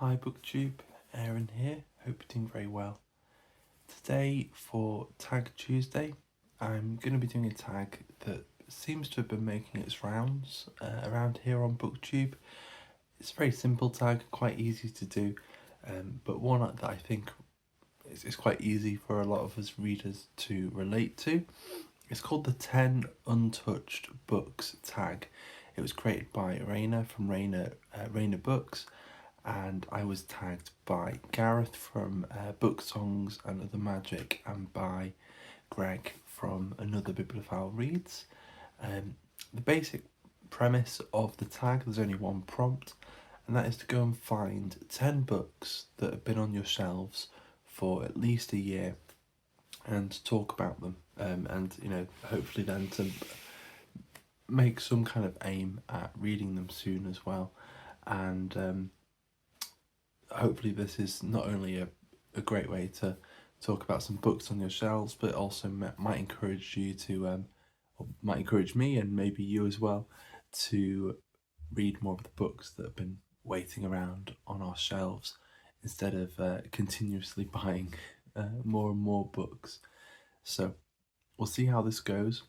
Hi Booktube, Aaron here, hope you're doing very well. Today for Tag Tuesday, I'm going to be doing a tag that seems to have been making its rounds around here on Booktube. It's a very simple tag, quite easy to do, but one that I think is quite easy for a lot of us readers to relate to. It's called the 10 Untouched Books Tag. It was created by Raina from Raina Books, and I was tagged by Gareth from Book Songs and Other Magic, and by Greg from Another Bibliophile Reads. The basic premise of the tag, there's only one prompt, and that is to go and find 10 books that have been on your shelves for at least a year and talk about them, and hopefully then to make some kind of aim at reading them soon as well. And hopefully this is not only a great way to talk about some books on your shelves, but also might encourage you to, or might encourage me and maybe you as well, to read more of the books that have been waiting around on our shelves instead of continuously buying more and more books. So we'll see how this goes.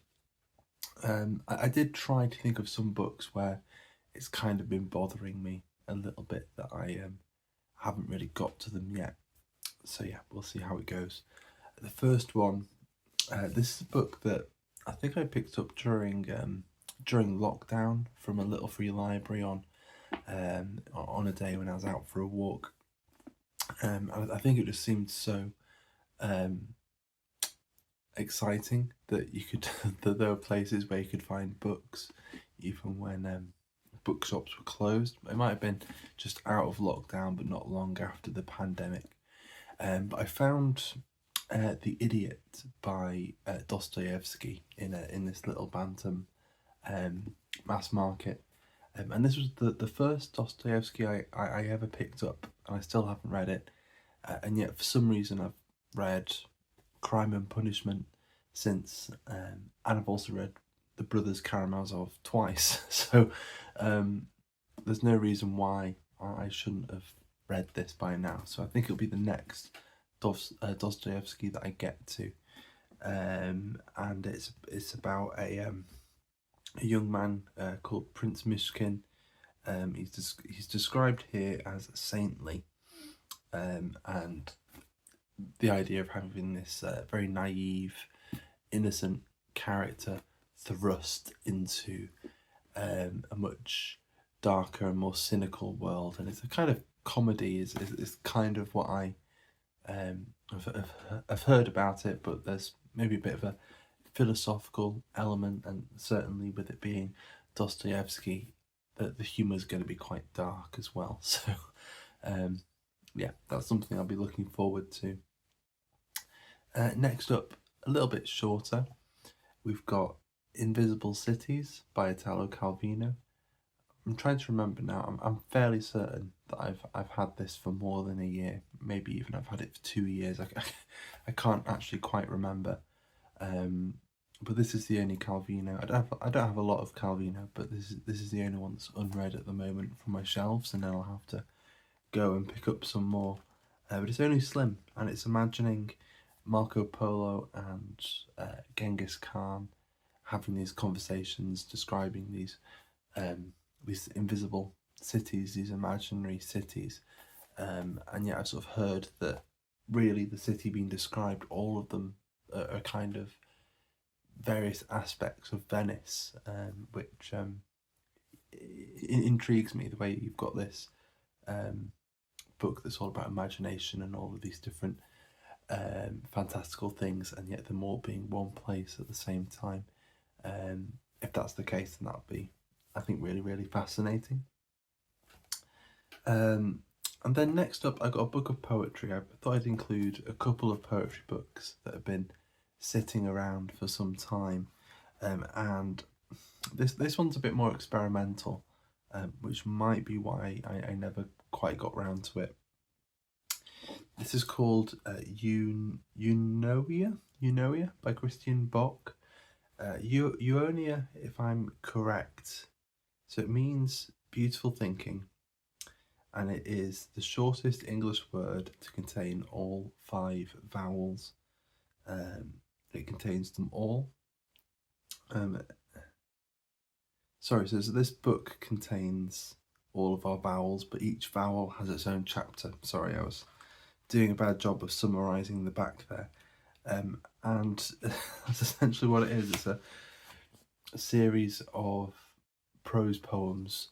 I did try to think of some books where it's kind of been bothering me a little bit that I haven't really got to them yet. So yeah, we'll see how it goes. The first one, this is a book that I think I picked up during lockdown from a little free library on a day when I was out for a walk. I think it just seemed so exciting that you could that there were places where you could find books even when bookshops were closed. It might have been just out of lockdown, but not long after the pandemic. But I found The Idiot by Dostoevsky in this little Bantam mass market. And this was the first Dostoevsky I ever picked up, and I still haven't read it. And yet for some reason I've read Crime and Punishment since, and I've also read The Brothers Karamazov twice. So there's no reason why I shouldn't have read this by now. So I think it'll be the next Dostoevsky that I get to, and it's about a young man called Prince Mishkin. He's described here as saintly, and the idea of having this very naive, innocent character thrust into a much darker and more cynical world, and it's a kind of comedy is kind of what I've heard about it, but there's maybe a bit of a philosophical element, and certainly with it being Dostoevsky, the humour is going to be quite dark as well. So yeah, that's something I'll be looking forward to. Next up, a little bit shorter, we've got Invisible Cities by Italo Calvino. I'm trying to remember now. I'm fairly certain that I've had this for more than a year. Maybe even I've had it for 2 years. I can't actually quite remember. But this is the only Calvino. I don't have a lot of Calvino, but this is the only one that's unread at the moment from my shelves, and then I'll have to go and pick up some more. But it's only slim, and it's imagining Marco Polo and Genghis Khan having these conversations, describing these invisible cities, these imaginary cities, and yet I've sort of heard that really the city being described, all of them are kind of various aspects of Venice, which intrigues me, the way you've got this book that's all about imagination and all of these different fantastical things, and yet them all being one place at the same time. If that's the case, then that'll be, I think, really, really fascinating. And then next up, I got a book of poetry. I thought I'd include a couple of poetry books that have been sitting around for some time, and this one's a bit more experimental, which might be why I never quite got round to it. This is called Yunoia by Christian Bock. Yunoia, if I'm correct, so it means beautiful thinking, and it is the shortest English word to contain all 5 vowels. It contains them all. So this book contains all of our vowels, but each vowel has its own chapter. Sorry, I was doing a bad job of summarising the back there. And that's essentially what it is. It's a series of prose poems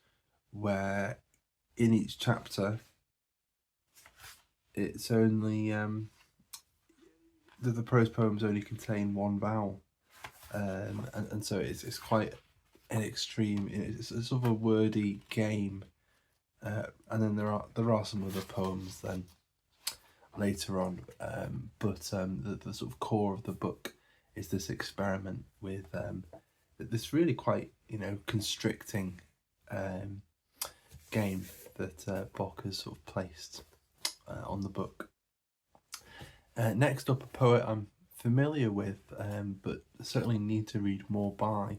where in each chapter it's only the prose poems only contain 1 vowel, and so it's quite an extreme. It's sort of a wordy game, and then there are some other poems then later on, but the sort of core of the book is this experiment with this really quite constricting game that Bock has sort of placed on the book. Next up, a poet I'm familiar with, but certainly need to read more by,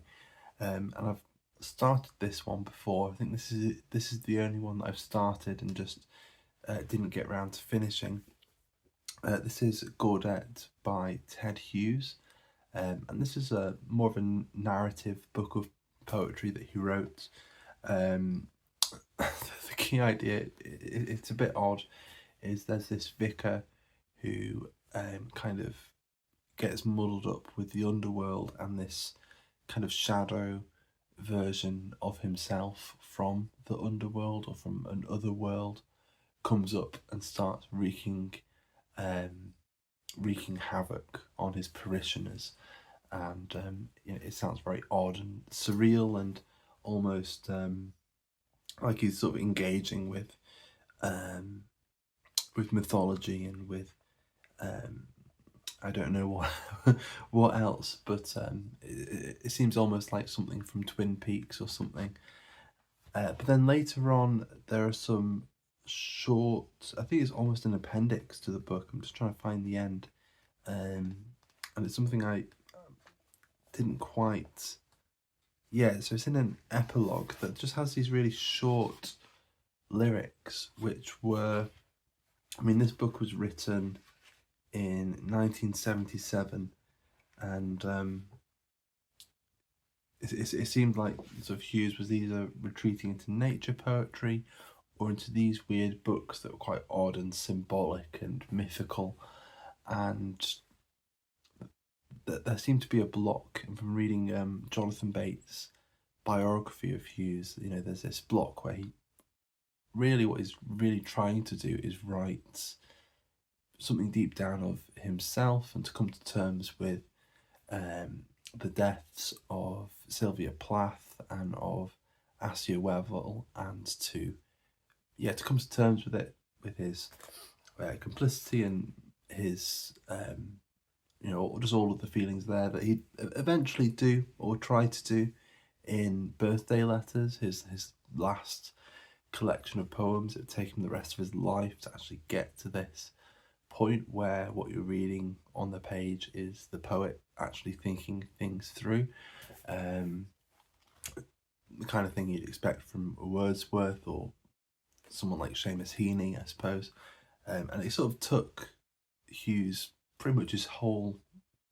and I've started this one before. I think this is the only one that I've started and just didn't get around to finishing. This is Gordet by Ted Hughes, and this is more of a narrative book of poetry that he wrote. The key idea, it's a bit odd, is there's this vicar who kind of gets muddled up with the underworld, and this kind of shadow version of himself from the underworld or from an other world comes up and starts wreaking havoc on his parishioners, and it sounds very odd and surreal and almost like he's sort of engaging with mythology and with I don't know what what else, but it seems almost like something from Twin Peaks or something. But then later on there are some short, I think it's almost an appendix to the book. I'm just trying to find the end, and it's something I didn't quite. Yeah, so it's in an epilogue that just has these really short lyrics, which were, I mean, this book was written in 1977, and it seemed like sort of Hughes was either retreating into nature poetry or into these weird books that were quite odd and symbolic and mythical, and there seemed to be a block. And from reading Jonathan Bates' biography of Hughes, there's this block where what he's really trying to do is write something deep down of himself and to come to terms with the deaths of Sylvia Plath and of Assia Wevel, and to come to terms with it, with his complicity and his just all of the feelings there that he'd eventually do or try to do in Birthday Letters, his last collection of poems. It'd take him the rest of his life to actually get to this point where what you're reading on the page is the poet actually thinking things through, the kind of thing you'd expect from a Wordsworth or someone like Seamus Heaney, I suppose. And it sort of took Hughes pretty much his whole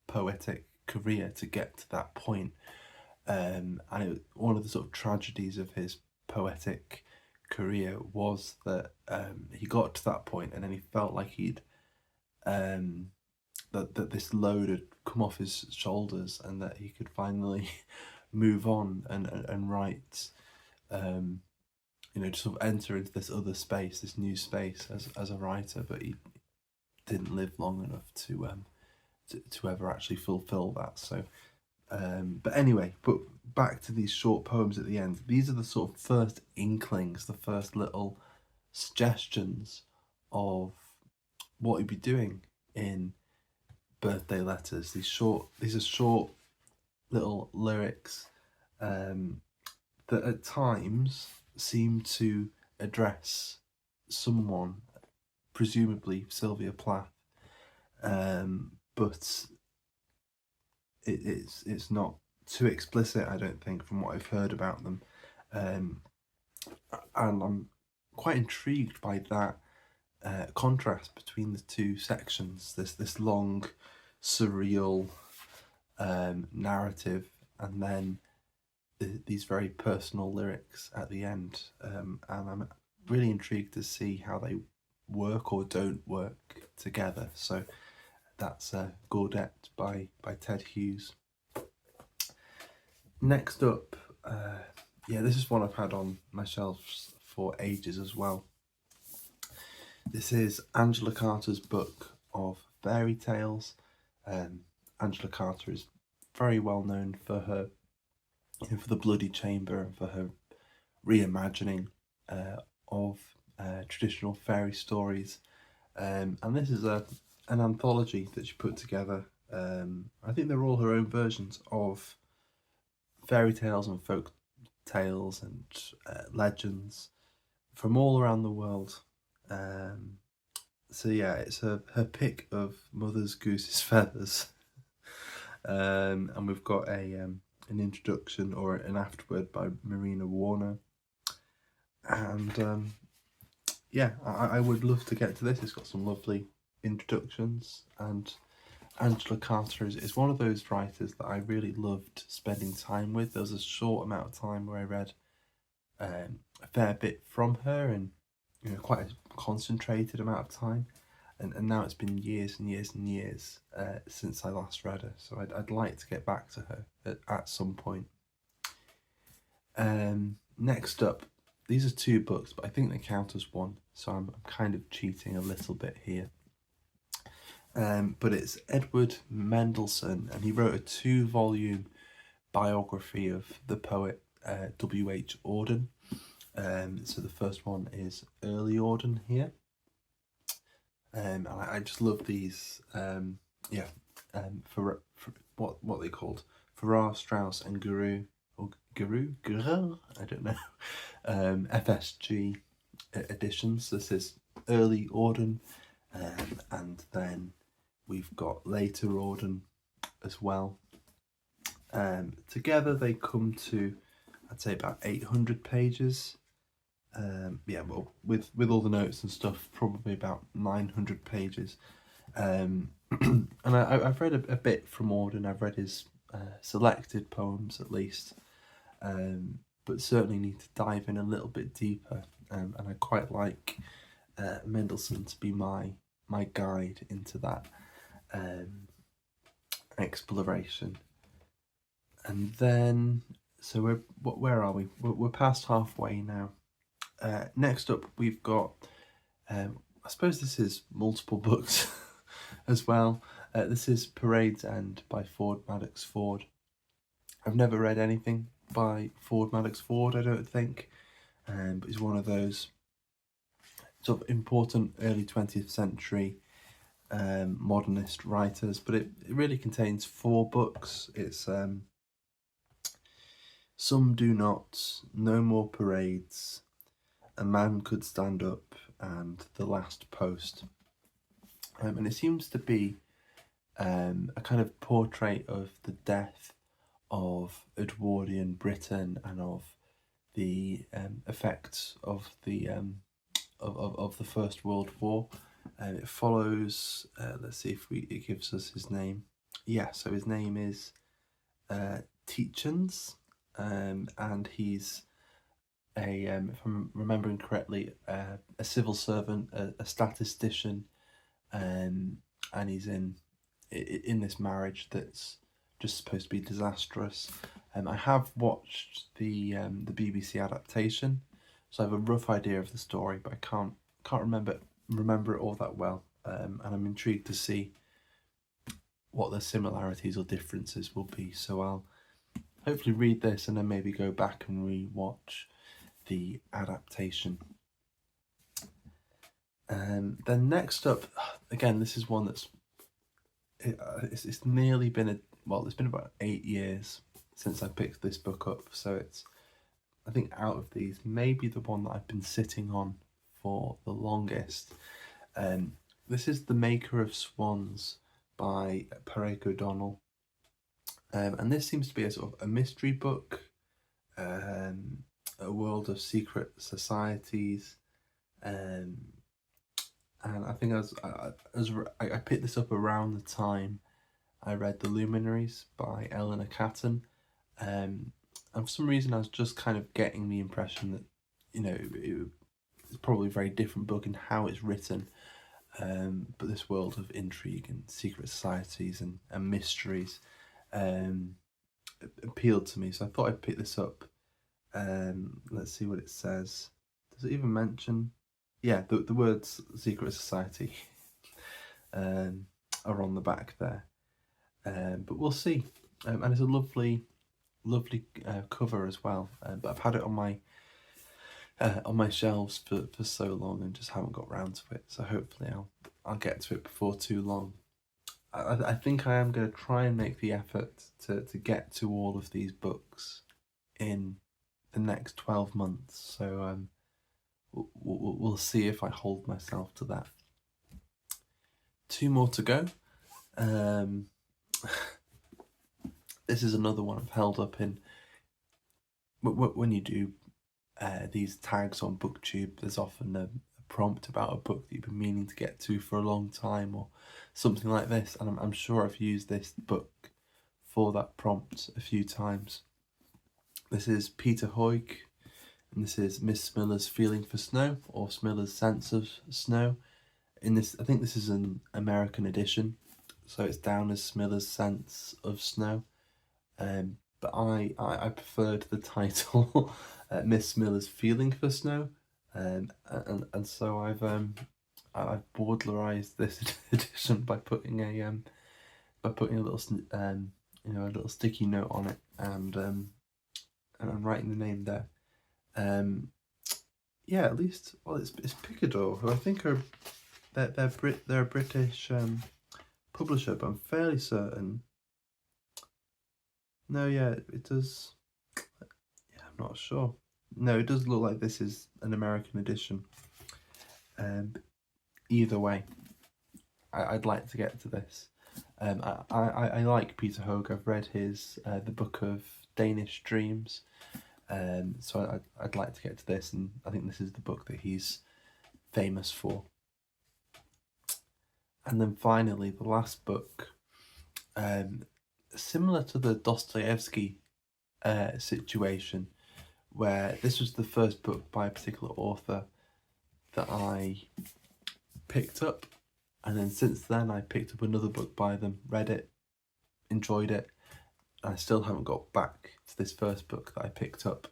poetic career to get to that point, and one of the sort of tragedies of his poetic career was that he got to that point and then he felt like he'd that this load had come off his shoulders and that he could finally move on and write, to sort of enter into this other space, this new space as a writer. But he didn't live long enough to ever actually fulfill that. So but anyway, but back to these short poems at the end. These are the sort of first inklings, the first little suggestions of what he'd be doing in Birthday Letters. These are short little lyrics that at times seem to address someone, presumably Sylvia Plath, but it's not too explicit, I don't think, from what I've heard about them, and I'm quite intrigued by that contrast between the two sections. This long, surreal narrative, and then these very personal lyrics at the end. And I'm really intrigued to see how they work or don't work together. So that's Gordet by Ted Hughes. Next up, yeah, this is one I've had on my shelves for ages as well. This is Angela Carter's book of fairy tales. Angela Carter is very well known for her, for the Bloody Chamber and for her reimagining of traditional fairy stories. And this is an anthology that she put together. I think they're all her own versions of fairy tales and folk tales and legends from all around the world. So yeah, it's her pick of Mother's Goose's feathers. And we've got an introduction or an afterword by Marina Warner. And yeah, I would love to get to this. It's got some lovely introductions, and Angela Carter is one of those writers that I really loved spending time with. There was a short amount of time where I read a fair bit from her, and quite a concentrated amount of time. And now it's been years and years and years since I last read her, so I'd like to get back to her at some point. Next up, these are two books, but I think they count as one, so I'm kind of cheating a little bit here. But it's Edward Mendelson, and he wrote a 2-volume biography of the poet W.H. Auden. So the first one is Early Auden here. And I just love these, for what they called, Farrar, Straus and Guru, or Guru, I don't know, FSG editions. This is Early Auden, and then we've got Later Auden as well. Together they come to, I'd say, about 800 pages. Yeah, well, with all the notes and stuff, probably about 900 pages. And I've read a bit from Auden. I've read his selected poems at least, but certainly need to dive in a little bit deeper. And I quite like Mendelson to be my guide into that exploration. And then, so where are we? We're past halfway now. Next up, we've got, I suppose this is multiple books as well. This is Parade's End by Maddox. I've never read anything by Maddox, I don't think, but he's one of those sort of important early 20th century modernist writers, but it really contains 4 books. It's Some Do Not, No More Parades, A Man Could Stand Up, and The Last Post. And it seems to be a kind of portrait of the death of Edwardian Britain and of the effects of the First World War. It follows. Let's see if it gives us his name. Yeah, so his name is Tietjens, and he's if I'm remembering correctly, a civil servant, a statistician, and he's in this marriage that's just supposed to be disastrous. I have watched the BBC adaptation, so I have a rough idea of the story, but I can't remember it all that well. And I'm intrigued to see what the similarities or differences will be. So I'll hopefully read this and then maybe go back and re-watch the adaptation. Then next up, again, this is one that's it's nearly been it's been about 8 years since I picked this book up, so it's, I think, out of these, maybe the one that I've been sitting on for the longest. This is The Maker of Swans by Padraig O'Donnell, and this seems to be a sort of a mystery book, a world of secret societies, And I think I picked this up around the time I read The Luminaries by Eleanor Catton. And for some reason I was just kind of getting the impression that, it's probably a very different book in how it's written. But this world of intrigue and secret societies and mysteries appealed to me. So I thought I'd pick this up. Let's see what it says. Does it even mention? Yeah, the words secret society are on the back there. But we'll see. And it's a lovely cover as well. But I've had it on my shelves for so long and just haven't got round to it. So hopefully I'll get to it before too long. I think I am going to try and make the effort to get to all of these books in the next 12 months. So we'll see if I hold myself to that. 2 more to go. This is another one I've held up in. When you do these tags on booktube, there's often a prompt about a book that you've been meaning to get to for a long time or something like this, and I'm sure I've used this book for that prompt a few times. This is Peter Hoig, and this is Miss Smiller's Feeling for Snow, or Smiller's Sense of Snow. In this, I think this is an American edition, so it's down as Smiller's Sense of Snow. But I preferred the title Miss Miller's Feeling for Snow, and so I've bordlerized this edition by putting a little a little sticky note on it, and I'm writing the name there. Yeah, at least, well, it's Picador, who I think they're a British publisher, but I'm fairly certain. No, yeah, it does. Yeah, I'm not sure. No, it does look like this is an American edition. Either way, I'd like to get to this. I like Peter Hoag. I've read his The Book of Danish Dreams. So I'd like to get to this, and I think this is the book that he's famous for. And then finally, the last book, similar to the Dostoevsky situation, where this was the first book by a particular author that I picked up, and then since then I picked up another book by them, read it, enjoyed it, and I still haven't got back to this first book that I picked up,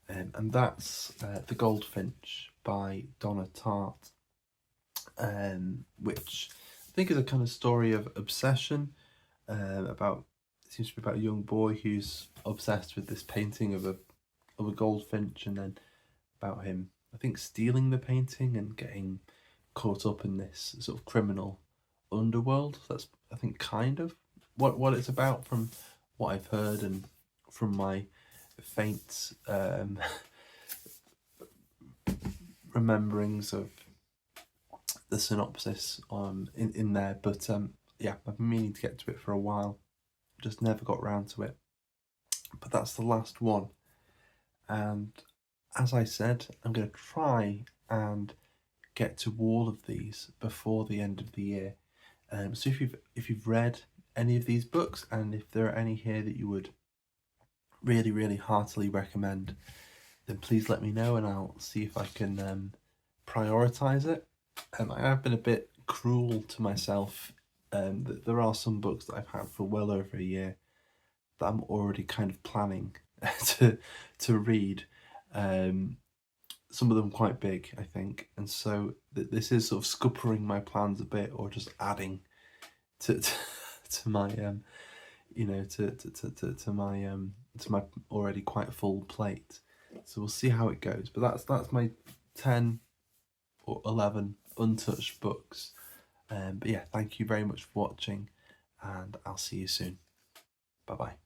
and that's The Goldfinch by Donna Tartt, which I think is a kind of story of obsession. It seems to be about a young boy who's obsessed with this painting of a goldfinch, and then about him, I think, stealing the painting and getting caught up in this sort of criminal underworld. That's, I think, kind of what it's about from what I've heard and from my faint rememberings of the synopsis in there. But yeah, I've been meaning to get to it for a while, just never got round to it. But that's the last one, and as I said, I'm going to try and get to all of these before the end of the year. So if you've read any of these books, and if there are any here that you would really heartily recommend, then please let me know, and I'll see if I can prioritize it. I have been a bit cruel to myself. There are some books that I've had for well over a year that I'm already kind of planning to read. Some of them quite big, I think, and so this is sort of scuppering my plans a bit, or just adding to my to my already quite full plate. So we'll see how it goes. But that's my 10 or 11 untouched books. But yeah, thank you very much for watching, and I'll see you soon. Bye bye.